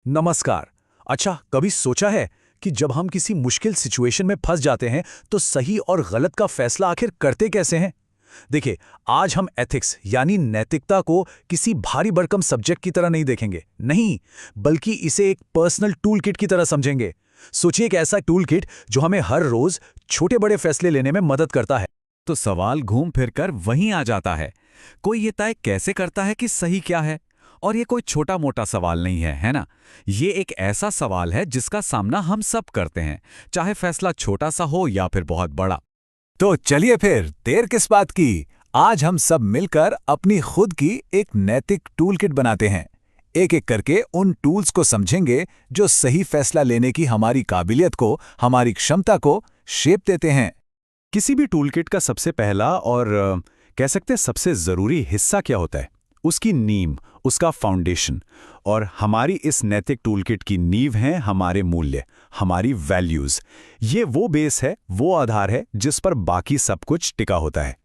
नमस्कार। अच्छा, कभी सोचा है कि जब हम किसी मुश्किल सिचुएशन में फंस जाते हैं तो सही और गलत का फैसला आखिर करते कैसे हैं? देखिए, आज हम एथिक्स यानी नैतिकता को किसी भारी भरकम सब्जेक्ट की तरह नहीं देखेंगे, नहीं, बल्कि इसे एक पर्सनल टूल किट की तरह समझेंगे। सोचिए एक ऐसा टूल किट जो हमें हर रोज छोटे बड़े फैसले लेने में मदद करता है। तो सवाल घूम फिर कर वहीं आ जाता है। कोई ये तय कैसे करता है कि सही क्या है? और ये कोई छोटा मोटा सवाल नहीं है, है ना? ये एक ऐसा सवाल है जिसका सामना हम सब करते हैं, चाहे फैसला छोटा सा हो या फिर बहुत बड़ा। तो चलिए फिर देर किस बात की, आज हम सब मिलकर अपनी खुद की एक नैतिक टूल किट बनाते हैं। एक एक करके उन टूल्स को समझेंगे जो सही फैसला लेने की हमारी काबिलियत को, हमारी क्षमता को शेप देते हैं। किसी भी टूलकिट का सबसे पहला और कह सकते हैं सबसे जरूरी हिस्सा क्या होता है? उसकी नींव, उसका फाउंडेशन। और हमारी इस नैतिक टूलकिट की नींव है हमारे मूल्य, हमारी वैल्यूज। ये वो बेस है, वो आधार है जिस पर बाकी सब कुछ टिका होता है।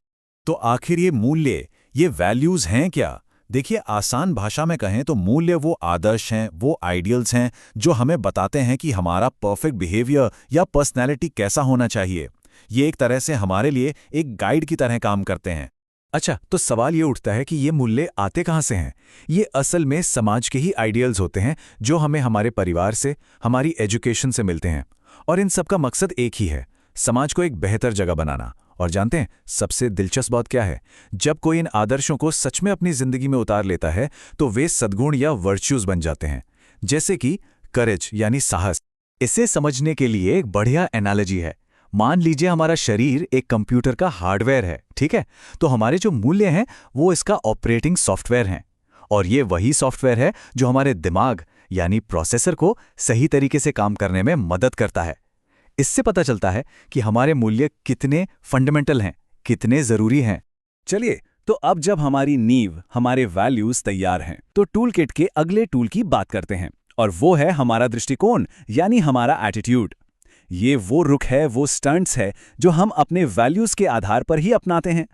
तो आखिर ये मूल्य, ये वैल्यूज हैं क्या? देखिए, आसान भाषा में कहें तो मूल्य वो आदर्श हैं, वो आइडियल्स हैं जो हमें बताते हैं कि हमारा परफेक्ट बिहेवियर या पर्सनैलिटी कैसा होना चाहिए। ये एक तरह से हमारे लिए एक गाइड की तरह काम करते हैं। अच्छा, तो सवाल ये उठता है कि ये मूल्य आते कहाँ से हैं? ये असल में समाज के ही आइडियल्स होते हैं जो हमें हमारे परिवार से, हमारी एजुकेशन से मिलते हैं। और इन सब का मकसद एक ही है, समाज को एक बेहतर जगह बनाना। और जानते हैं सबसे दिलचस्प बात क्या है? जब कोई इन आदर्शों को सच में अपनी जिंदगी में उतार लेता है तो वे सद्गुण या वर्च्यूज बन जाते हैं। जैसे कि करेज यानी साहस। इसे समझने के लिए एक बढ़िया एनालॉजी है। मान लीजिए हमारा शरीर एक कंप्यूटर का हार्डवेयर है, ठीक है? तो हमारे जो मूल्य हैं वो इसका ऑपरेटिंग सॉफ्टवेयर हैं। और ये वही सॉफ्टवेयर है जो हमारे दिमाग यानी प्रोसेसर को सही तरीके से काम करने में मदद करता है। इससे पता चलता है कि हमारे मूल्य कितने फंडामेंटल हैं, कितने जरूरी हैं। चलिए, तो अब जब हमारी नींव, हमारे वैल्यूज तैयार हैं, तो टूल किट के अगले टूल की बात करते हैं। और वो है हमारा दृष्टिकोण यानी हमारा एटीट्यूड। ये वो रुख है, वो स्टंट्स है जो हम अपने वैल्यूज के आधार पर ही अपनाते हैं।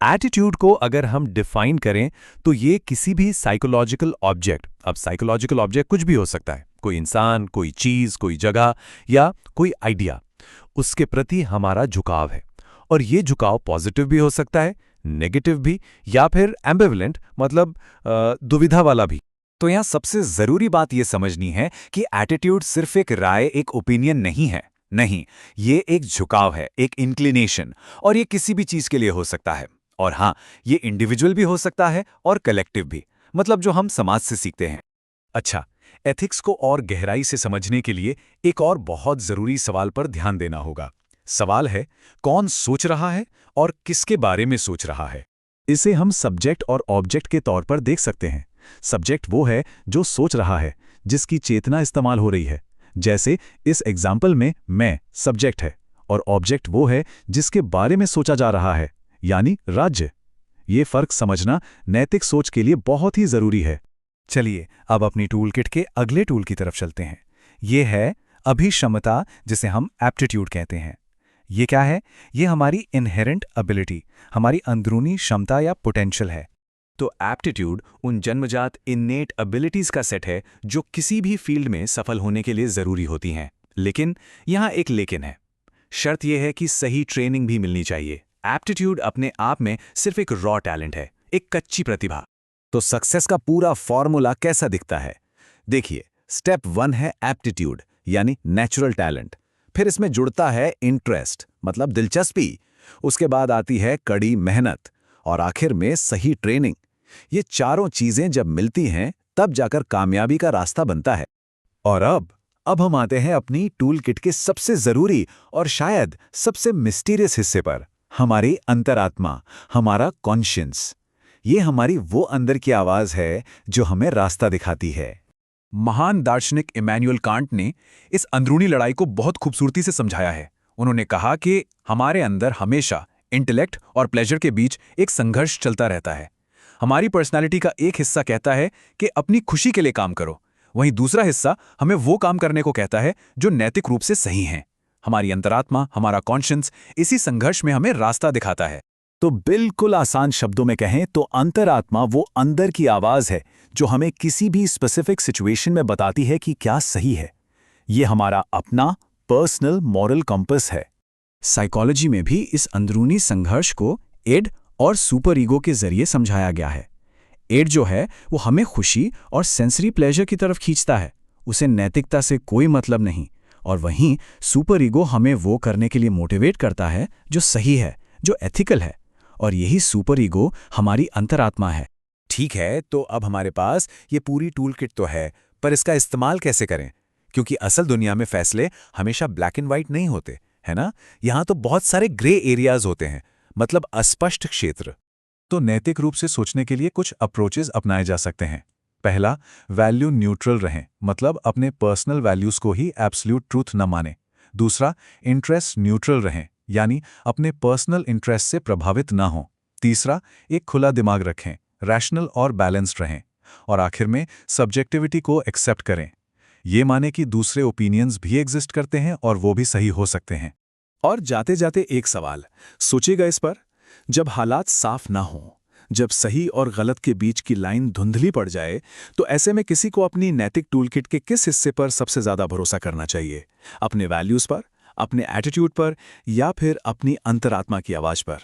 एटीट्यूड को अगर हम डिफाइन करें तो ये किसी भी साइकोलॉजिकल ऑब्जेक्ट, अब साइकोलॉजिकल ऑब्जेक्ट कुछ भी हो सकता है, कोई इंसान, कोई चीज, कोई जगह या कोई आइडिया, उसके प्रति हमारा झुकाव है। और ये झुकाव पॉजिटिव भी हो सकता है, नेगेटिव भी, या फिर एम्बिवलेंट मतलब दुविधा वाला भी। तो यहाँ सबसे जरूरी बात ये समझनी है कि एटीट्यूड सिर्फ एक राय, एक ओपिनियन नहीं है। नहीं, ये एक झुकाव है, एक इंक्लिनेशन। और ये किसी भी चीज के लिए हो सकता है। और हाँ, ये इंडिविजुअल भी हो सकता है और कलेक्टिव भी, मतलब जो हम समाज से सीखते हैं। अच्छा, एथिक्स को और गहराई से समझने के लिए एक और बहुत जरूरी सवाल पर ध्यान देना होगा। सवाल है, कौन सोच रहा है और किसके बारे में सोच रहा है? इसे हम सब्जेक्ट और ऑब्जेक्ट के तौर पर देख सकते हैं। सब्जेक्ट वो है जो सोच रहा है, जिसकी चेतना इस्तेमाल हो रही है। जैसे इस एग्जाम्पल में मैं सब्जेक्ट है, और ऑब्जेक्ट वो है जिसके बारे में सोचा जा रहा है, यानी राज्य। ये फर्क समझना नैतिक सोच के लिए बहुत ही जरूरी है। चलिए, अब अपनी टूलकिट के अगले टूल की तरफ चलते हैं। ये है अभिक्षमता, जिसे हम एप्टीट्यूड कहते हैं। ये क्या है? ये हमारी इनहेरेंट एबिलिटी, हमारी अंदरूनी क्षमता या पोटेंशियल है। तो एप्टीट्यूड उन जन्मजात इन्नेट एबिलिटीज का सेट है जो किसी भी फील्ड में सफल होने के लिए जरूरी होती हैं। लेकिन यहाँ एक लेकिन है। शर्त यह है कि सही ट्रेनिंग भी मिलनी चाहिए। एप्टीट्यूड अपने आप में सिर्फ एक रॉ टैलेंट है, एक कच्ची प्रतिभा। तो सक्सेस का पूरा फॉर्मूला कैसा दिखता है? देखिए, स्टेप 1 है एप्टीट्यूड यानी नेचुरल टैलेंट। फिर इसमें जुड़ता है इंटरेस्ट मतलब दिलचस्पी। उसके बाद आती है कड़ी मेहनत और आखिर में सही ट्रेनिंग। ये चारों चीजें जब मिलती हैं तब जाकर कामयाबी का रास्ता बनता है। और अब हम आते हैं अपनी टूल किट के सबसे जरूरी और शायद सबसे मिस्टीरियस हिस्से पर, हमारी अंतरात्मा, हमारा कॉन्शियंस। ये हमारी वो अंदर की आवाज है जो हमें रास्ता दिखाती है। महान दार्शनिक इमैनुअल कांट ने इस अंदरूनी लड़ाई को बहुत खूबसूरती से समझाया है। उन्होंने कहा कि हमारे अंदर हमेशा इंटेलेक्ट और प्लेजर के बीच एक संघर्ष चलता रहता है। हमारी पर्सनालिटी का एक हिस्सा कहता है कि अपनी खुशी के लिए काम करो, वहीं दूसरा हिस्सा हमें वो काम करने को कहता है जो नैतिक रूप से सही है। हमारी अंतरात्मा, हमारा कॉन्शियंस इसी संघर्ष में हमें रास्ता दिखाता है। तो बिल्कुल आसान शब्दों में कहें तो अंतरात्मा वो अंदर की आवाज है जो हमें किसी भी स्पेसिफिक सिचुएशन में बताती है कि क्या सही है। ये हमारा अपना पर्सनल मॉरल कंपास है। साइकोलॉजी में भी इस अंदरूनी संघर्ष को एड और सुपर ईगो के जरिए समझाया गया है। एड जो है वो हमें खुशी और सेंसरी प्लेजर की तरफ खींचता है, उसे नैतिकता से कोई मतलब नहीं। और वहीं सुपर ईगो हमें वो करने के लिए मोटिवेट करता है जो सही है, जो एथिकल है। और यही सुपर ईगो हमारी अंतरात्मा है। ठीक है, तो अब हमारे पास ये पूरी टूल किट तो है, पर इसका इस्तेमाल कैसे करें? क्योंकि असल दुनिया में फैसले हमेशा ब्लैक एंड व्हाइट नहीं होते, है ना? यहाँ तो बहुत सारे ग्रे एरियाज होते हैं, मतलब अस्पष्ट क्षेत्र। तो नैतिक रूप से सोचने के लिए कुछ अप्रोचेस अपनाए जा सकते हैं। पहला, वैल्यू न्यूट्रल रहें, मतलब अपने पर्सनल वैल्यूज को ही एब्सोल्यूट ट्रूथ न माने। दूसरा, इंटरेस्ट न्यूट्रल रहें, यानी अपने पर्सनल इंटरेस्ट से प्रभावित ना हों। तीसरा, एक खुला दिमाग रखें, रैशनल और बैलेंस्ड रहें। और आखिर में सब्जेक्टिविटी को एक्सेप्ट करें, ये माने कि दूसरे ओपिनियंस भी एग्जिस्ट करते हैं और वो भी सही हो सकते हैं। और जाते जाते एक सवाल सोचिएगा इस पर, जब हालात साफ ना हों, जब सही और गलत के बीच की लाइन धुंधली पड़ जाए, तो ऐसे में किसी को अपनी नैतिक टूलकिट के किस हिस्से पर सबसे ज्यादा भरोसा करना चाहिए? अपने वैल्यूज पर, अपने एटीट्यूड पर, या फिर अपनी अंतरात्मा की आवाज पर?